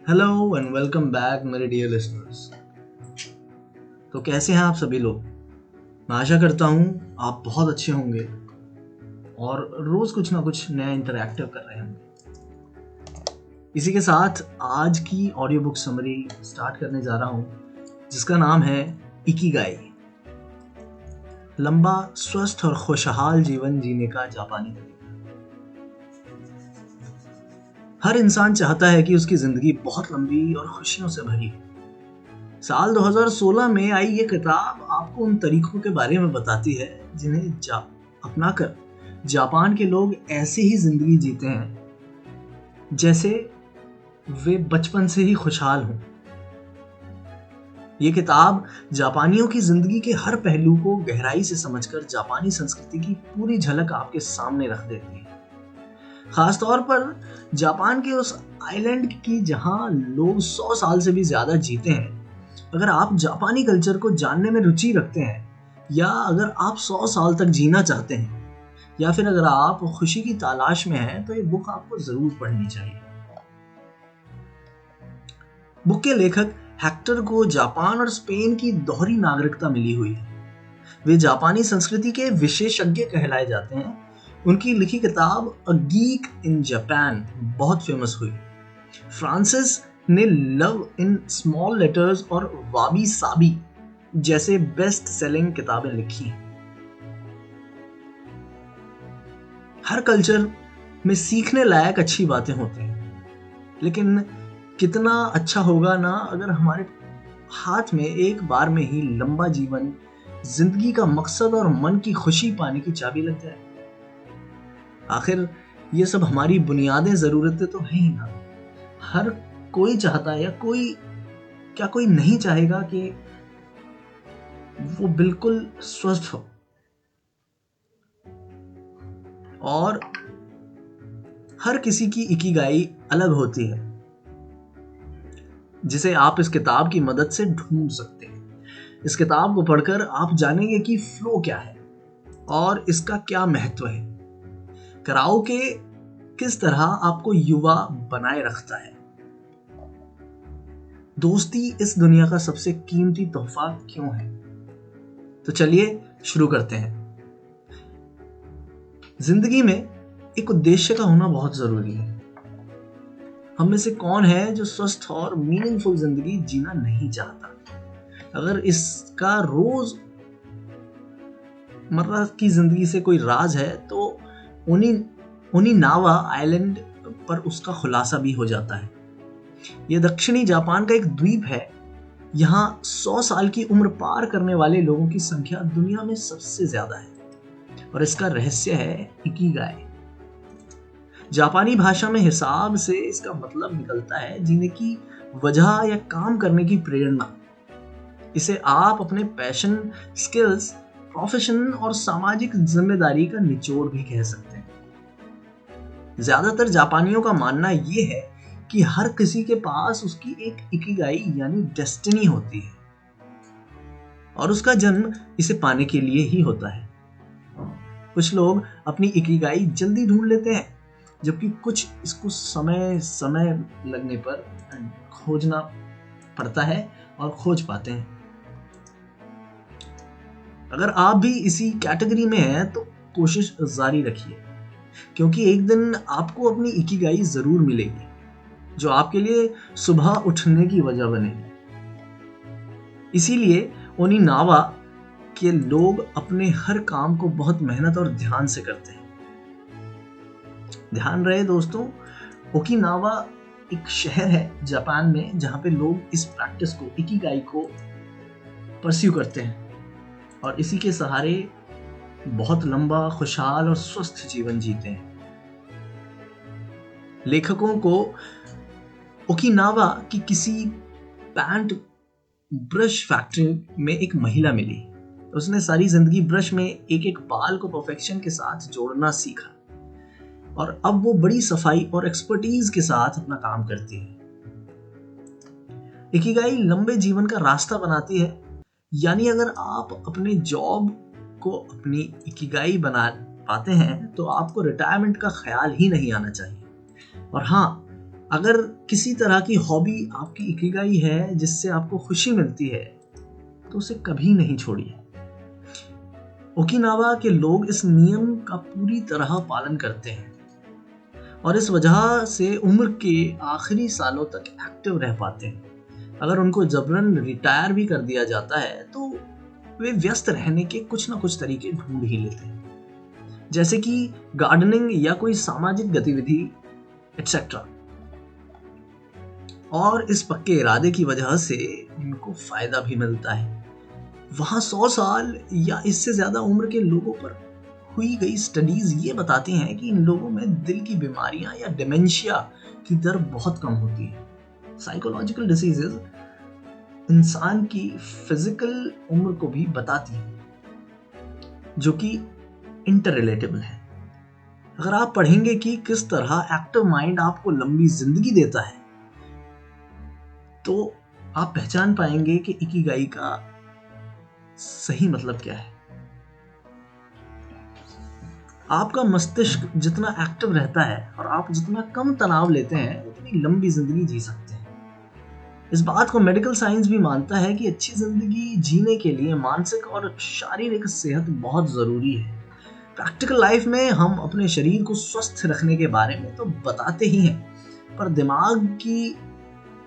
Hello and welcome back मेरे dear listeners. तो कैसे हैं आप सभी लोग। मैं आशा करता हूँ आप बहुत अच्छे होंगे और रोज कुछ ना कुछ नया इंटरैक्टिव कर रहे होंगे। इसी के साथ आज की ऑडियो बुक समरी स्टार्ट करने जा रहा हूँ, जिसका नाम है इकिगाई। लंबा, स्वस्थ और खुशहाल जीवन जीने का जापानी तरीका। हर इंसान चाहता है कि उसकी जिंदगी बहुत लंबी और खुशियों से भरी हो। साल 2016 में आई ये किताब आपको उन तरीकों के बारे में बताती है जिन्हें अपनाकर जापान के लोग ऐसे ही जिंदगी जीते हैं जैसे वे बचपन से ही खुशहाल हों। ये किताब जापानियों की जिंदगी के हर पहलू को गहराई से समझकर जापानी संस्कृति की पूरी झलक आपके सामने रख देती है। खासतौर पर जापान के उस आइलैंड की जहां लोग 100 साल से भी ज्यादा जीते हैं। अगर आप जापानी कल्चर को जानने में रुचि रखते हैं, या अगर आप 100 साल तक जीना चाहते हैं, या फिर अगर आप खुशी की तलाश में हैं, तो ये बुक आपको जरूर पढ़नी चाहिए। बुक के लेखक हेक्टर को जापान और स्पेन की दोहरी नागरिकता मिली हुई है। वे जापानी संस्कृति के विशेषज्ञ कहलाए जाते हैं। उनकी लिखी किताब अ गीक इन जापान बहुत फेमस हुई। फ्रांसिस ने लव इन स्मॉल लेटर्स और वाबी साबी जैसे बेस्ट सेलिंग किताबें लिखी। हर कल्चर में सीखने लायक अच्छी बातें होती हैं, लेकिन कितना अच्छा होगा ना अगर हमारे हाथ में एक बार में ही लंबा जीवन, जिंदगी का मकसद और मन की खुशी पाने की चाबी लग जाए। आखिर ये सब हमारी बुनियादी जरूरतें तो हैं ही ना। हर कोई चाहता है, या कोई नहीं चाहेगा कि वो बिल्कुल स्वस्थ हो। और हर किसी की इकिगाई अलग होती है, जिसे आप इस किताब की मदद से ढूंढ सकते हैं। इस किताब को पढ़कर आप जानेंगे कि फ्लो क्या है और इसका क्या महत्व है। कराओके किस तरह आपको युवा बनाए रखता है। दोस्ती इस दुनिया का सबसे कीमती तोहफा क्यों है। तो चलिए शुरू करते हैं। जिंदगी में एक उद्देश्य का होना बहुत जरूरी है। हम में से कौन है जो स्वस्थ और मीनिंगफुल जिंदगी जीना नहीं चाहता। अगर इसका रोज मर्रा की जिंदगी से कोई राज है, तो उन्हीं नावा आइलैंड पर उसका खुलासा भी हो जाता है। यह दक्षिणी जापान का एक द्वीप है। यहाँ 100 साल की उम्र पार करने वाले लोगों की संख्या दुनिया में सबसे ज्यादा है, और इसका रहस्य है इकिगाई। जापानी भाषा में हिसाब से इसका मतलब निकलता है जीने की वजह या काम करने की प्रेरणा। इसे आप अपने पैशन, स्किल्स, प्रोफेशन और सामाजिक जिम्मेदारी का निचोड़ भी कह सकते हैं। ज्यादातर जापानियों का मानना यह है कि हर किसी के पास उसकी एक इकिगाई यानी डेस्टिनी होती है, और उसका जन्म इसे पाने के लिए ही होता है। कुछ लोग अपनी इकिगाई जल्दी ढूंढ लेते हैं, जबकि कुछ इसको समय समय लगने पर खोजना पड़ता है और खोज पाते हैं। अगर आप भी इसी कैटेगरी में हैं तो कोशिश जारी रखिए, क्योंकि एक दिन आपको अपनी इकिगाई जरूर मिलेगी, जो आपके लिए सुबह उठने की वजह बनेगी। इसीलिए ओनिनावा के लोग अपने हर काम को बहुत मेहनत और ध्यान से करते हैं। ध्यान रहे दोस्तों, ओकिनावा एक शहर है जापान में जहां पे लोग इस प्रैक्टिस को, इकिगाई को परस्यू करते हैं, और इसी के सहारे बहुत लंबा, खुशहाल और स्वस्थ जीवन जीते हैं। लेखकों को ओकिनावा की किसी पैंट ब्रश फैक्ट्री में एक महिला मिली। उसने सारी जिंदगी ब्रश में एक एक बाल को परफेक्शन के साथ जोड़ना सीखा, और अब वो बड़ी सफाई और एक्सपर्टीज के साथ अपना काम करती है। इकिगाई लंबे जीवन का रास्ता बनाती है। यानी अगर आप अपने जॉब को अपनी इकिगाई बना पाते हैं, तो आपको रिटायरमेंट का ख्याल ही नहीं आना चाहिए। और हाँ, अगर किसी तरह की हॉबी आपकी इकिगाई है जिससे आपको खुशी मिलती है तो उसे कभी नहीं छोड़िए। ओकिनावा के लोग इस नियम का पूरी तरह पालन करते हैं और इस वजह से उम्र के आखिरी सालों तक एक्टिव रह पाते हैं। अगर उनको जबरन रिटायर भी कर दिया जाता है तो वे व्यस्त रहने के कुछ ना कुछ तरीके ढूंढ ही लेते हैं, जैसे कि गार्डनिंग या कोई सामाजिक गतिविधि एटसेट्रा। और इस पक्के इरादे की वजह से उनको फायदा भी मिलता है। वहां 100 साल या इससे ज्यादा उम्र के लोगों पर हुई गई स्टडीज ये बताती हैं कि इन लोगों में दिल की बीमारियां या डिमेंशिया की दर बहुत कम होती है। साइकोलॉजिकल डिसीजेज इंसान की फिजिकल उम्र को भी बताती हैं, जो कि इंटर रिलेटेबल है। अगर आप पढ़ेंगे कि किस तरह एक्टिव माइंड आपको लंबी जिंदगी देता है तो आप पहचान पाएंगे कि इकिगाई का सही मतलब क्या है। आपका मस्तिष्क जितना एक्टिव रहता है और आप जितना कम तनाव लेते हैं उतनी लंबी जिंदगी जी सकते हैं। इस बात को मेडिकल साइंस भी मानता है कि अच्छी जिंदगी जीने के लिए मानसिक और शारीरिक सेहत बहुत जरूरी है। प्रैक्टिकल लाइफ में हम अपने शरीर को स्वस्थ रखने के बारे में तो बताते ही हैं, पर दिमाग की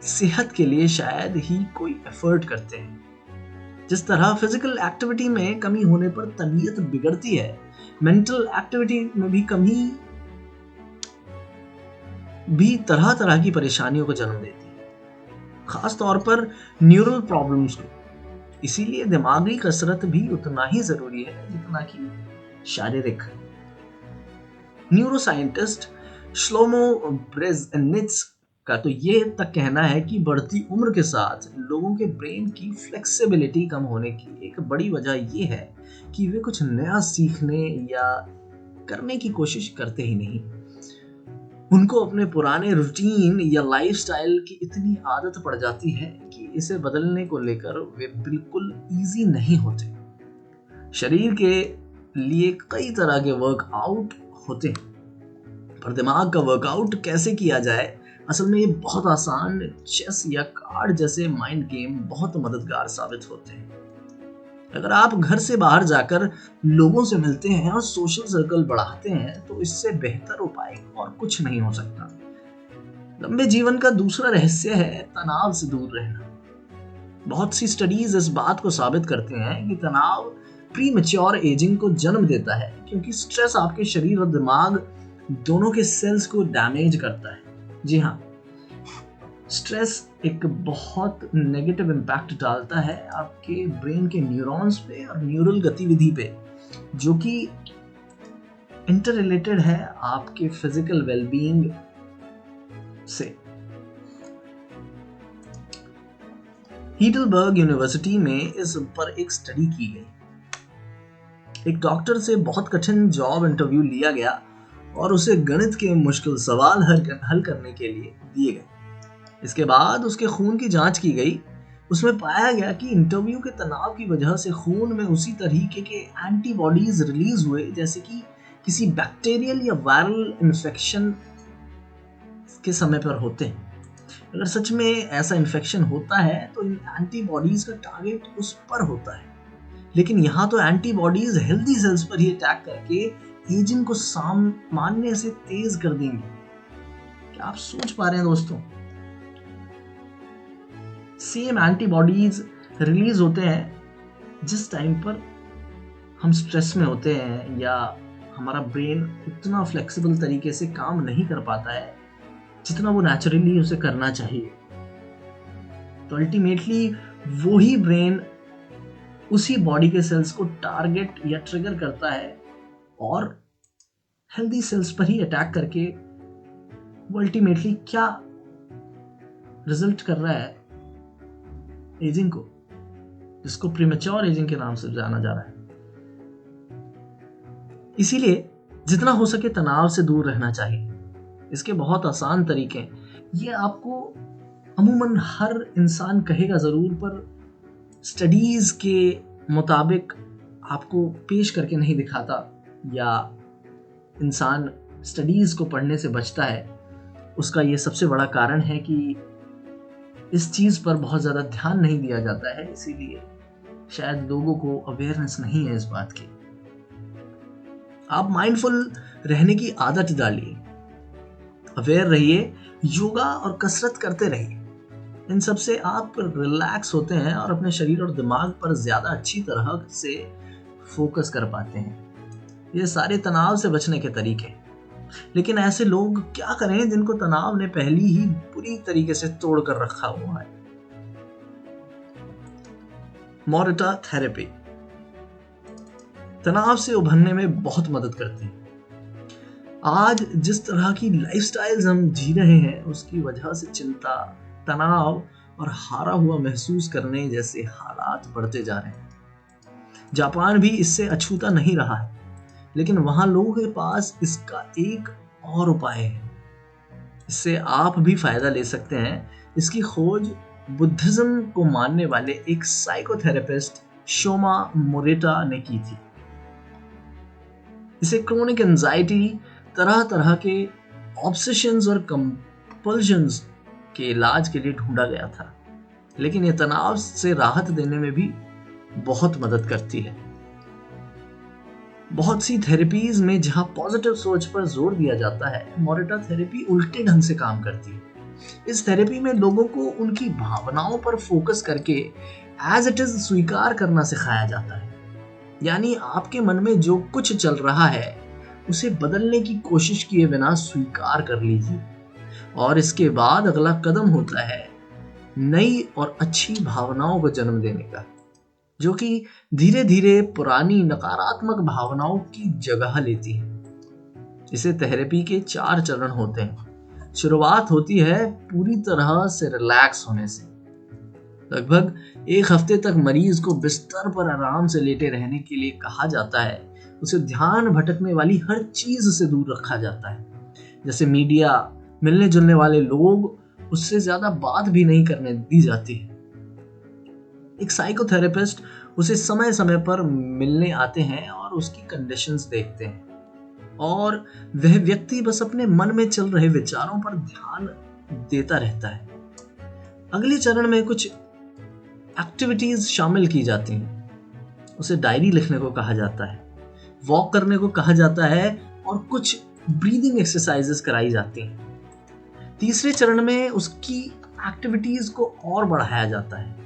सेहत के लिए शायद ही कोई एफर्ट करते हैं। जिस तरह फिजिकल एक्टिविटी में कमी होने पर तबीयत बिगड़ती है, मेंटल एक्टिविटी में भी कमी भी तरह तरह की परेशानियों को जन्म देती है, खास तौर पर न्यूरल प्रॉब्लम्स को। इसीलिए दिमागी कसरत भी उतना ही जरूरी है जितना कि शारीरिक। न्यूरोसाइंटिस्ट श्लोमो ब्रेजनिट्स का तो ये तक कहना है कि बढ़ती उम्र के साथ लोगों के ब्रेन की फ्लेक्सिबिलिटी कम होने की एक बड़ी वजह ये है कि वे कुछ नया सीखने या करने की कोशिश करते ही नहीं। उनको अपने पुराने रूटीन या लाइफस्टाइल की इतनी आदत पड़ जाती है कि इसे बदलने को लेकर वे बिल्कुल इजी नहीं होते। शरीर के लिए कई तरह के वर्कआउट होते हैं, पर दिमाग का वर्कआउट कैसे किया जाए, असल में ये बहुत आसान। चेस या कार्ड जैसे माइंड गेम बहुत मददगार साबित होते हैं। अगर आप घर से बाहर जाकर लोगों से मिलते हैं और सोशल सर्कल बढ़ाते हैं तो इससे बेहतर उपाय और कुछ नहीं हो सकता। लंबे जीवन का दूसरा रहस्य है तनाव से दूर रहना। बहुत सी स्टडीज इस बात को साबित करते हैं कि तनाव प्री मैच्योर एजिंग को जन्म देता है, क्योंकि स्ट्रेस आपके शरीर और दिमाग दोनों के सेल्स को डैमेज करता है। जी हाँ, स्ट्रेस एक बहुत नेगेटिव इम्पैक्ट डालता है आपके ब्रेन के न्यूरॉन्स पे और न्यूरल गतिविधि पे, जो कि इंटर रिलेटेड है आपके फिजिकल वेलबीइंग से। हीडलबर्ग यूनिवर्सिटी में इस पर एक स्टडी की गई। एक डॉक्टर से बहुत कठिन जॉब इंटरव्यू लिया गया और उसे गणित के मुश्किल सवाल हल करने के लिए दिए गए। इसके बाद उसके खून की जांच की गई। उसमें पाया गया कि इंटरव्यू के तनाव की वजह से खून में उसी तरीके के एंटीबॉडीज रिलीज हुए जैसे कि किसी बैक्टीरियल या वायरल इन्फेक्शन के समय पर होते हैं। अगर सच में ऐसा इन्फेक्शन होता है तो इन एंटीबॉडीज का टारगेट उस पर होता है, लेकिन यहाँ तो एंटीबॉडीज हेल्दी सेल्स पर ही अटैक करके एजिंग को सामान्य से तेज कर देंगे। क्या आप सोच पा रहे हैं दोस्तों? सेम एंटीबॉडीज रिलीज होते हैं जिस टाइम पर हम स्ट्रेस में होते हैं या हमारा ब्रेन उतना फ्लेक्सिबल तरीके से काम नहीं कर पाता है जितना वो नेचुरली उसे करना चाहिए। तो अल्टीमेटली वही ब्रेन उसी बॉडी के सेल्स को टारगेट या ट्रिगर करता है और हेल्दी सेल्स पर ही अटैक करके वो अल्टीमेटली क्या रिजल्ट कर रहा है, एजिंग को, जिसको प्रीमेच्योर एजिंग के नाम से जाना जा रहा है। इसीलिए जितना हो सके तनाव से दूर रहना चाहिए। इसके बहुत आसान तरीके हैं। ये आपको अमूमन हर इंसान कहेगा जरूर, पर स्टडीज के मुताबिक आपको पेश करके नहीं दिखाता या इंसान स्टडीज को पढ़ने से बचता है। उसका ये सबसे बड़ा कारण है कि इस चीज पर बहुत ज्यादा ध्यान नहीं दिया जाता है, इसीलिए शायद लोगों को अवेयरनेस नहीं है इस बात की। आप माइंडफुल रहने की आदत डालिए, अवेयर रहिए, योगा और कसरत करते रहिए। इन सब से आप रिलैक्स होते हैं और अपने शरीर और दिमाग पर ज्यादा अच्छी तरह से फोकस कर पाते हैं। ये सारे तनाव से बचने के तरीके। लेकिन ऐसे लोग क्या करें जिनको तनाव ने पहले ही पूरी तरीके से तोड़ कर रखा हुआ है। मोरिटा थेरेपी तनाव से उभरने में बहुत मदद करती है। आज जिस तरह की लाइफस्टाइल्स हम जी रहे हैं उसकी वजह से चिंता, तनाव और हारा हुआ महसूस करने जैसे हालात बढ़ते जा रहे हैं। जापान भी इससे अछूता नहीं रहा है, लेकिन वहां लोगों के पास इसका एक और उपाय है। इससे आप भी फायदा ले सकते हैं। इसकी खोज बुद्धिज्म को मानने वाले एक साइकोथेरेपिस्ट शोमा मोरिटा ने की थी। इसे क्रोनिक एंजाइटी, तरह तरह के ऑब्सेशंस और कंपल्शंस के इलाज के लिए ढूंढा गया था, लेकिन यह तनाव से राहत देने में भी बहुत मदद करती है। बहुत सी थेरेपीज में जहां पॉजिटिव सोच पर जोर दिया जाता है, मोरिटा थेरेपी उल्टे ढंग से काम करती है। इस थेरेपी में लोगों को उनकी भावनाओं पर फोकस करके एज इट इज स्वीकार करना सिखाया जाता है। यानी आपके मन में जो कुछ चल रहा है उसे बदलने की कोशिश किए बिना स्वीकार कर लीजिए, और इसके बाद अगला कदम होता है नई और अच्छी भावनाओं को जन्म देने का, जो कि धीरे धीरे पुरानी नकारात्मक भावनाओं की जगह लेती है। इसे थेरेपी के 4 चरण होते हैं। शुरुआत होती है पूरी तरह से रिलैक्स होने से। लगभग 1 हफ्ते तक मरीज को बिस्तर पर आराम से लेटे रहने के लिए कहा जाता है। उसे ध्यान भटकने वाली हर चीज से दूर रखा जाता है, जैसे मीडिया, मिलने जुलने वाले लोग, उससे ज्यादा बात भी नहीं करने दी जाती है। एक साइकोथेरेपिस्ट उसे समय समय पर मिलने आते हैं और उसकी कंडीशंस देखते हैं, और वह व्यक्ति बस अपने मन में चल रहे विचारों पर ध्यान देता रहता है। अगले चरण में कुछ एक्टिविटीज शामिल की जाती हैं। उसे डायरी लिखने को कहा जाता है, वॉक करने को कहा जाता है, और कुछ ब्रीदिंग एक्सरसाइजेस कराई जाती हैं। तीसरे चरण में उसकी एक्टिविटीज को और बढ़ाया जाता है।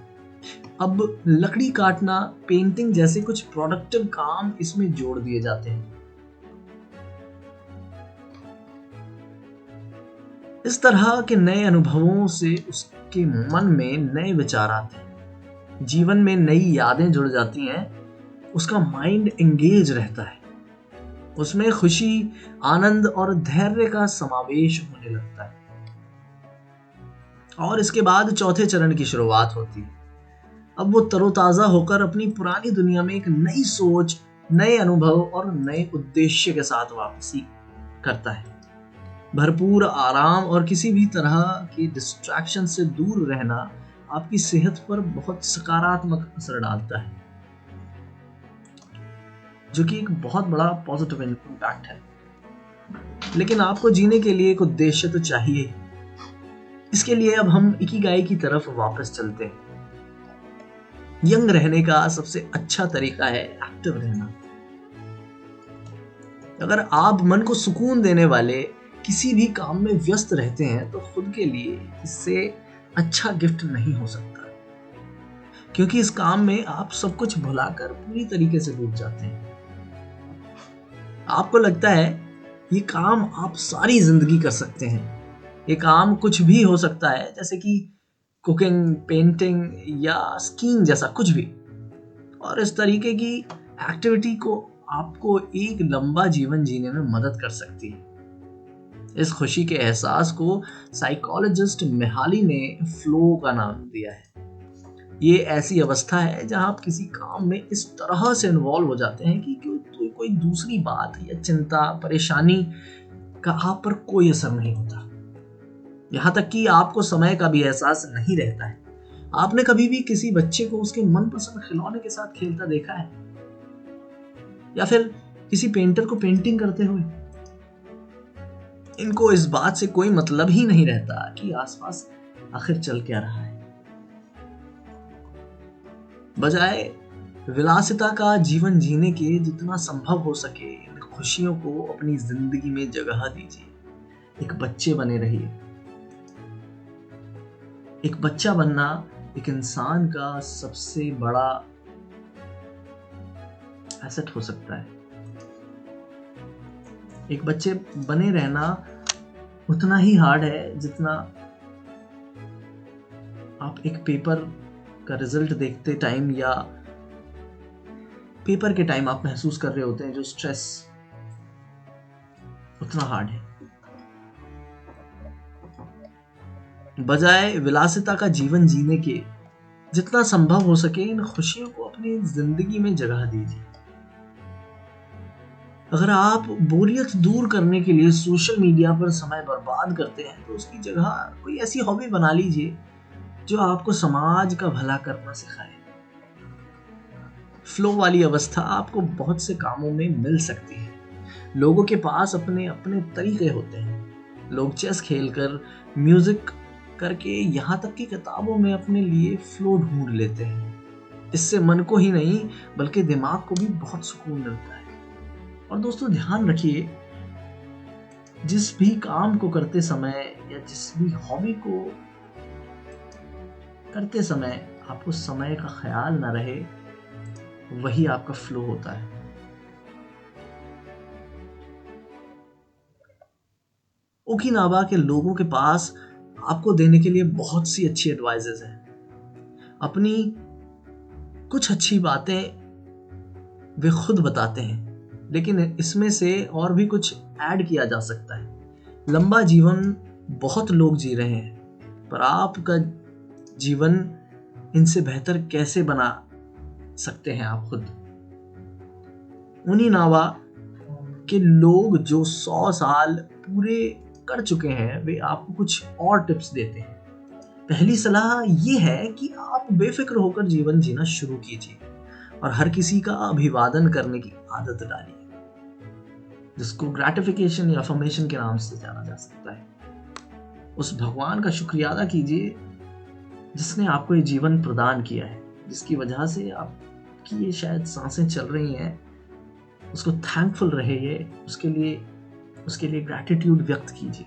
अब लकड़ी काटना, पेंटिंग जैसे कुछ प्रोडक्टिव काम इसमें जोड़ दिए जाते हैं। इस तरह के नए अनुभवों से उसके मन में नए विचार आते हैं, जीवन में नई यादें जुड़ जाती हैं, उसका माइंड एंगेज रहता है, उसमें खुशी, आनंद और धैर्य का समावेश होने लगता है। और इसके बाद चौथे चरण की शुरुआत होती है। अब वो तरोताजा होकर अपनी पुरानी दुनिया में एक नई सोच, नए अनुभव और नए उद्देश्य के साथ वापसी करता है। भरपूर आराम और किसी भी तरह की डिस्ट्रैक्शन से दूर रहना आपकी सेहत पर बहुत सकारात्मक असर डालता है, जो कि एक बहुत बड़ा पॉजिटिव इम्पैक्ट है। लेकिन आपको जीने के लिए एक उद्देश्य तो चाहिए। इसके लिए अब हम इकिगाई की तरफ वापस चलते हैं। यंग रहने का सबसे अच्छा तरीका है एक्टिव रहना। अगर आप मन को सुकून देने वाले किसी भी काम में व्यस्त रहते हैं तो खुद के लिए इससे अच्छा गिफ्ट नहीं हो सकता, क्योंकि इस काम में आप सब कुछ भुलाकर पूरी तरीके से डूब जाते हैं। आपको लगता है ये काम आप सारी जिंदगी कर सकते हैं। ये काम कुछ भी हो सकता है, जैसे कि कुकिंग, पेंटिंग या स्कीइंग जैसा कुछ भी। और इस तरीके की एक्टिविटी को आपको एक लंबा जीवन जीने में मदद कर सकती है। इस खुशी के एहसास को साइकोलॉजिस्ट मिहाली ने फ्लो का नाम दिया है। ये ऐसी अवस्था है जहां आप किसी काम में इस तरह से इन्वॉल्व हो जाते हैं कि कोई दूसरी बात या चिंता, परेशानी का आप पर कोई असर नहीं होता। यहाँ तक कि आपको समय का भी एहसास नहीं रहता है। आपने कभी भी किसी बच्चे को उसके मनपसंद खिलौने के साथ खेलता देखा है? या फिर किसी पेंटर को पेंटिंग करते हुए? इनको इस बात से कोई मतलब ही नहीं रहता कि आसपास आखिर चल क्या रहा है। बजाय विलासिता का जीवन जीने के जितना संभव हो सके इन खुशियों को अपनी जिंदगी में जगह दीजिए। एक बच्चे बने रहिए। एक बच्चा बनना एक इंसान का सबसे बड़ा एसेट हो सकता है। एक बच्चे बने रहना उतना ही हार्ड है जितना आप एक पेपर का रिजल्ट देखते टाइम या पेपर के टाइम आप महसूस कर रहे होते हैं जो स्ट्रेस, उतना हार्ड है। बजाय विलासिता का जीवन जीने के जितना संभव हो सके इन खुशियों को अपनी जिंदगी में जगह दीजिए। अगर आप बोरियत दूर करने के लिए सोशल मीडिया पर समय बर्बाद करते हैं तो उसकी जगह कोई ऐसी हॉबी बना लीजिए जो आपको समाज का भला करना सिखाए। फ्लो वाली अवस्था आपको बहुत से कामों में मिल सकती है। लोगों के पास अपने अपने तरीके होते हैं। लोग चेस खेलकर, म्यूजिक करके, यहाँ तक कि किताबों में अपने लिए फ्लो ढूंढ लेते हैं। इससे मन को ही नहीं बल्कि दिमाग को भी बहुत सुकून मिलता है। और दोस्तों ध्यान रखिए, जिस भी काम को करते समय या जिस भी हॉबी को करते समय आपको समय का ख्याल ना रहे, वही आपका फ्लो होता है। ओकिनावा के लोगों के पास आपको देने के लिए बहुत सी अच्छी एडवाइजेस हैं। अपनी कुछ अच्छी बातें वे खुद बताते हैं, लेकिन इसमें से और भी कुछ ऐड किया जा सकता है। लंबा जीवन बहुत लोग जी रहे हैं, पर आपका जीवन इनसे बेहतर कैसे बना सकते हैं आप खुद। ओकिनावा के लोग जो 100 साल पूरे कर चुके हैं वे आपको कुछ और टिप्स देते हैं। पहली सलाह ये है कि आप बेफिक्र होकर जीवन जीना शुरू कीजिए और हर किसी का अभिवादन करने की आदत डालिए, जिसको ग्रेटिफिकेशन या अफर्मेशन के नाम से जाना जा सकता है। उस भगवान का शुक्रिया अदा कीजिए जिसने आपको ये जीवन प्रदान किया है, जिसकी वजह से आपकी ये शायद सांसें चल रही हैं। उसको थैंकफुल रहिए, उसके लिए ग्रैटिट्यूड व्यक्त कीजिए।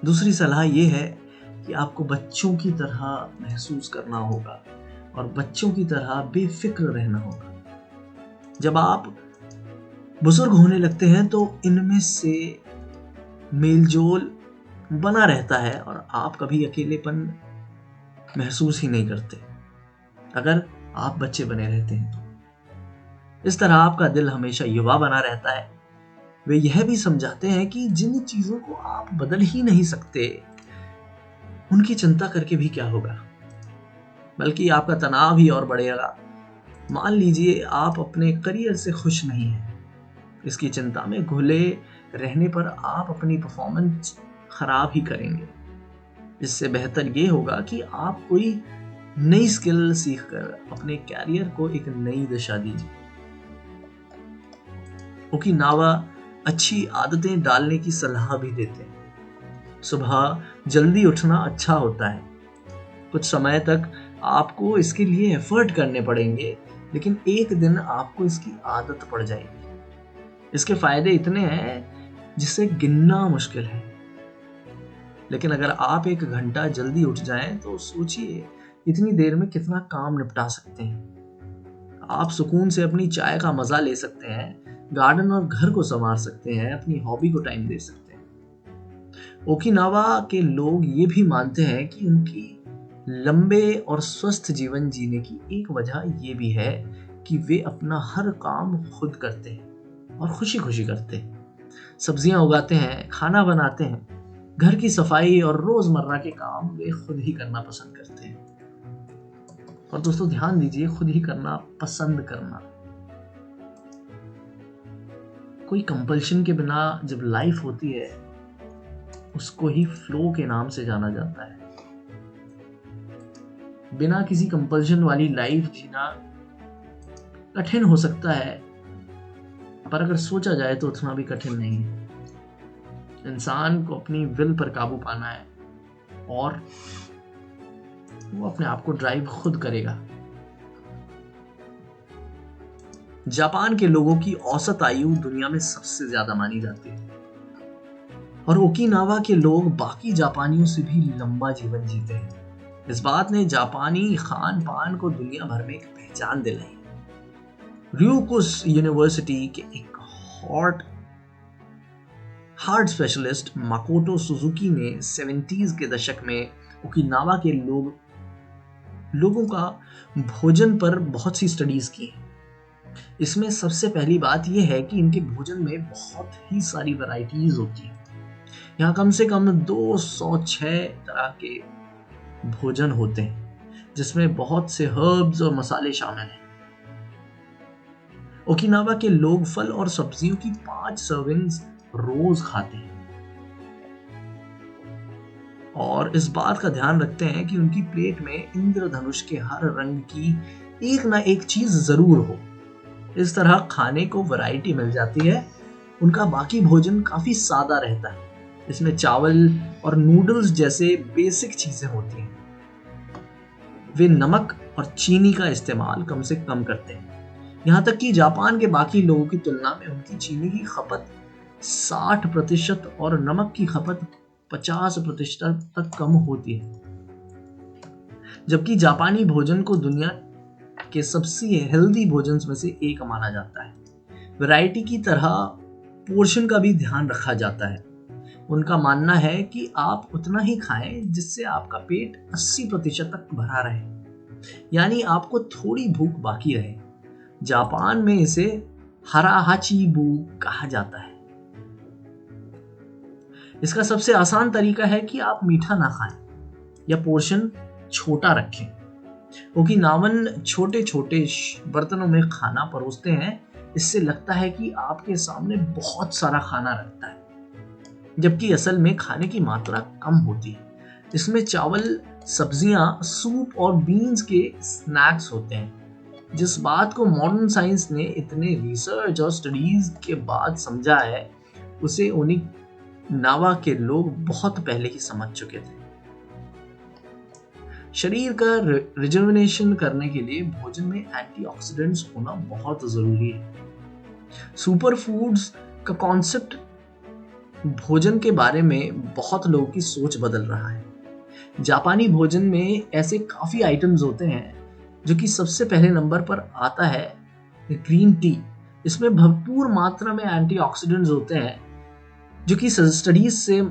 दूसरी सलाह ये है कि आपको बच्चों की तरह महसूस करना होगा और बच्चों की तरह बेफिक्र रहना होगा। जब आप बुजुर्ग होने लगते हैं तो इनमें से मेलजोल बना रहता है और आप कभी अकेलेपन महसूस ही नहीं करते अगर आप बच्चे बने रहते हैं तो। इस तरह आपका दिल हमेशा युवा बना रहता है। वे यह भी समझाते हैं कि जिन चीजों को आप बदल ही नहीं सकते उनकी चिंता करके भी क्या होगा, बल्कि आपका तनाव ही और बढ़ेगा। मान लीजिए आप अपने करियर से खुश नहीं हैं, इसकी चिंता में घुले रहने पर आप अपनी परफॉर्मेंस खराब ही करेंगे। इससे बेहतर ये होगा कि आप कोई नई स्किल सीखकर अपने कैरियर को एक नई दिशा दीजिए। ओकिनावा अच्छी आदतें डालने की सलाह भी देते हैं। सुबह जल्दी उठना अच्छा होता है। कुछ समय तक आपको इसके लिए एफर्ट करने पड़ेंगे, लेकिन एक दिन आपको इसकी आदत पड़ जाएगी। इसके फायदे इतने हैं जिसे गिनना मुश्किल है। लेकिन अगर आप 1 घंटा जल्दी उठ जाएं तो सोचिए इतनी देर में कितना काम निपटा सकते हैं। आप सुकून से अपनी चाय का मजा ले सकते हैं, गार्डन और घर को संवार सकते हैं, अपनी हॉबी को टाइम दे सकते हैं। ओकिनावा के लोग ये भी मानते हैं कि उनकी लंबे और स्वस्थ जीवन जीने की एक वजह ये भी है कि वे अपना हर काम खुद करते हैं और खुशी खुशी करते हैं। सब्जियां उगाते हैं, खाना बनाते हैं, घर की सफाई और रोजमर्रा के काम वे खुद ही करना पसंद करते हैं। और दोस्तों ध्यान दीजिए, खुद ही करना पसंद करना। कोई कंपल्शन के बिना जब लाइफ होती है उसको ही फ्लो के नाम से जाना जाता है। बिना किसी कंपल्शन वाली लाइफ जीना कठिन हो सकता है, पर अगर सोचा जाए तो उतना भी कठिन नहीं है। इंसान को अपनी विल पर काबू पाना है और वो अपने आप को ड्राइव खुद करेगा। जापान के लोगों की औसत आयु दुनिया में सबसे ज्यादा मानी जाती है और ओकिनावा के लोग बाकी जापानियों से भी लंबा जीवन जीते हैं। इस बात ने जापानी खान पान को दुनिया भर में एक पहचान दिलाई। ryukyus यूनिवर्सिटी के एक हार्ट स्पेशलिस्ट माकोटो सुजुकी ने 70s के दशक में ओकिनावा के लोगों का भोजन पर बहुत सी स्टडीज की। इसमें सबसे पहली बात यह है कि इनके भोजन में बहुत ही सारी वैरायटीज होती हैं। यहाँ कम से कम 206 तरह के भोजन होते हैं जिसमें बहुत से हर्ब्स और मसाले शामिल हैं। ओकिनावा के लोग फल और सब्जियों की 5 सर्विंग्स रोज खाते हैं और इस बात का ध्यान रखते हैं कि उनकी प्लेट में इंद्रधनुष के हर रंग की एक ना एक चीज जरूर हो। इस तरह खाने को वैरायटी मिल जाती है। उनका बाकी भोजन काफी सादा रहता है। इसमें चावल और नूडल्स जैसे बेसिक चीजें होती हैं। वे नमक और चीनी का इस्तेमाल कम से कम करते हैं। यहाँ तक कि जापान के बाकी लोगों की तुलना में उनकी चीनी की खपत 60% और नमक की खपत 50% तक कम होती है। जबकि जापानी भोजन को दुनिया के सबसे हेल्दी भोजन में से एक माना जाता है। वैरायटी की तरह पोर्शन का भी ध्यान रखा जाता है। उनका मानना है कि आप उतना ही खाएं जिससे आपका पेट 80% तक भरा रहे, यानी आपको थोड़ी भूख बाकी रहे। जापान में इसे हराहाचीबू कहा जाता है। इसका सबसे आसान तरीका है कि आप मीठा ना खाएं या पोर्शन छोटा रखें। ओकिनावन छोटे छोटे बर्तनों में खाना परोसते हैं। इससे लगता है कि आपके सामने बहुत सारा खाना रखता है, जबकि असल में खाने की मात्रा कम होती है। इसमें चावल, सब्जियां, सूप और बीन्स के स्नैक्स होते हैं। जिस बात को मॉडर्न साइंस ने इतने रिसर्च और स्टडीज के बाद समझा है, उसे ओकिनावा के लोग बहुत पहले ही समझ चुके थे। शरीर का रिजुविनेशन करने के लिए भोजन में एंटीऑक्सीडेंट्स होना बहुत जरूरी है। सुपर फूड्स का कॉन्सेप्ट भोजन के बारे में बहुत लोगों की सोच बदल रहा है। जापानी भोजन में ऐसे काफी आइटम्स होते हैं जो कि सबसे पहले नंबर पर आता है ग्रीन टी। इसमें भरपूर मात्रा में एंटीऑक्सीडेंट्स होते हैं, जो कि स्टडीज से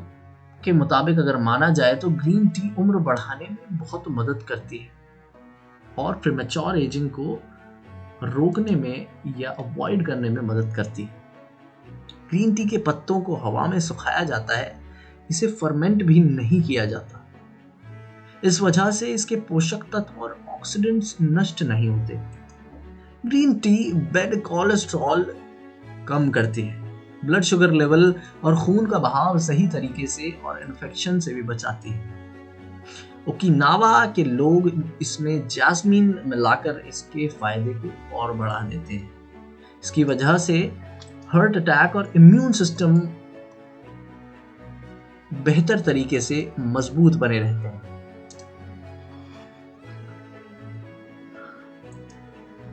के मुताबिक अगर माना जाए तो ग्रीन टी उम्र बढ़ाने में बहुत मदद करती है और प्रीमेच्योर एजिंग को रोकने में या अवॉइड करने में मदद करती है। ग्रीन टी के पत्तों को हवा में सुखाया जाता है। इसे फर्मेंट भी नहीं किया जाता। इस वजह से इसके पोषक तत्व और ऑक्सीडेंट्स नष्ट नहीं होते। ग्रीन टी बैड कोलेस्ट्रॉल कम करती है, ब्लड शुगर लेवल और खून का बहाव सही तरीके से और इन्फेक्शन से भी बचाती है। ओकिनावा के लोग इसमें जैस्मीन मिलाकर इसके फायदे को और बढ़ा देते हैं। इसकी वजह से हार्ट अटैक और इम्यून सिस्टम बेहतर तरीके से मजबूत बने रहते हैं।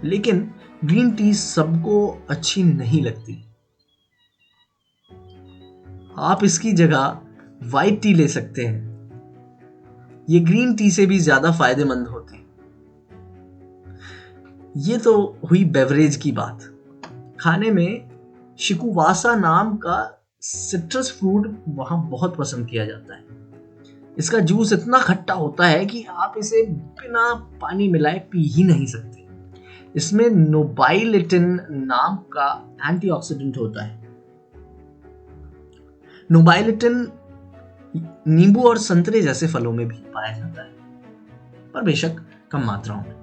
लेकिन ग्रीन टी सबको अच्छी नहीं लगती। आप इसकी जगह व्हाइट टी ले सकते हैं। ये ग्रीन टी से भी ज्यादा फायदेमंद होती है। ये तो हुई बेवरेज की बात। खाने में शिकुवासा नाम का सिट्रस फ्रूट वहां बहुत पसंद किया जाता है। इसका जूस इतना खट्टा होता है कि आप इसे बिना पानी मिलाए पी ही नहीं सकते। इसमें नोबाइलेटिन नाम का एंटीऑक्सीडेंट होता है। नोबाइलेटिन नींबू और संतरे जैसे फलों में भी पाया जाता है, पर बेशक कम मात्राओं में।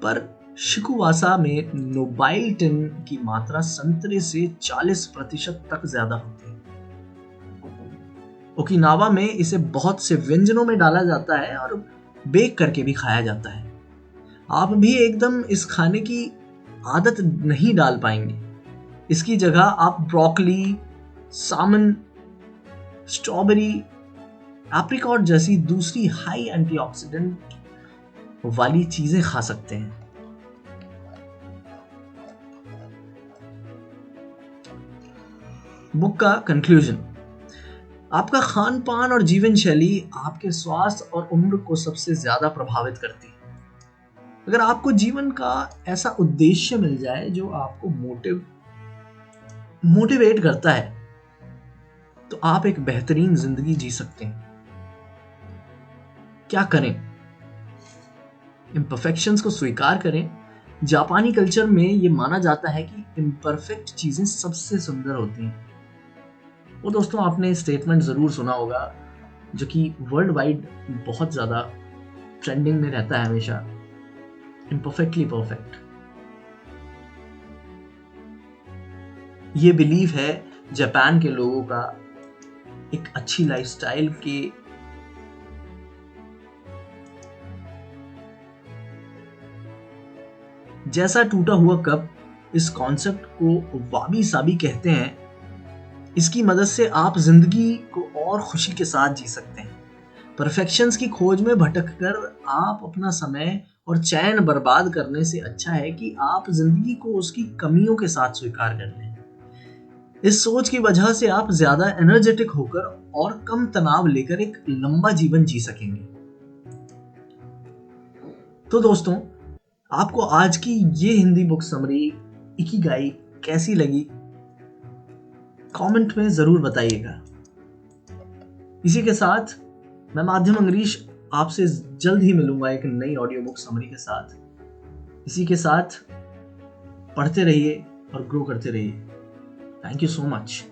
पर शिकुवासा में नोबाइलेटिन की मात्रा संतरे से 40% तक ज्यादा होती है। ओकिनावा में इसे बहुत से व्यंजनों में डाला जाता है और बेक करके भी खाया जाता है। आप भी एकदम इस खाने की आदत नहीं डाल पाएंगे। इसकी जगह आप ब्रोकली, सामन, स्ट्रॉबेरी, एप्रिकॉट जैसी दूसरी हाई एंटीऑक्सीडेंट वाली चीजें खा सकते हैं। बुक का कंक्लूजन। आपका खान पान और जीवन शैली आपके स्वास्थ्य और उम्र को सबसे ज्यादा प्रभावित करती है। अगर आपको जीवन का ऐसा उद्देश्य मिल जाए जो आपको मोटिवेट करता है, तो आप एक बेहतरीन जिंदगी जी सकते हैं। क्या करें? इम्परफेक्शंस को स्वीकार करें। जापानी कल्चर में यह माना जाता है कि इम्परफेक्ट चीजें सबसे सुंदर होती हैं। वो दोस्तों, आपने स्टेटमेंट जरूर सुना होगा जो कि वर्ल्ड वाइड बहुत ज्यादा ट्रेंडिंग में रहता है हमेशा, इम्परफेक्टली परफेक्ट। ये बिलीव है जापान के लोगों का एक अच्छी लाइफस्टाइल के जैसा टूटा हुआ कप। इस कॉन्सेप्ट को वाबी साबी कहते हैं। इसकी मदद से आप जिंदगी को और खुशी के साथ जी सकते हैं। परफेक्शंस की खोज में भटककर आप अपना समय और चैन बर्बाद करने से अच्छा है कि आप जिंदगी को उसकी कमियों के साथ स्वीकार कर लें। इस सोच की वजह से आप ज्यादा एनर्जेटिक होकर और कम तनाव लेकर एक लंबा जीवन जी सकेंगे। तो दोस्तों, आपको आज की ये हिंदी बुक समरी इकिगाई कैसी लगी? कमेंट में जरूर बताइएगा। इसी के साथ मैं माध्यम अंगरीश आपसे जल्द ही मिलूंगा एक नई ऑडियो बुक समरी के साथ। इसी के साथ पढ़ते रहिए और ग्रो करते रहिए। Thank you so much.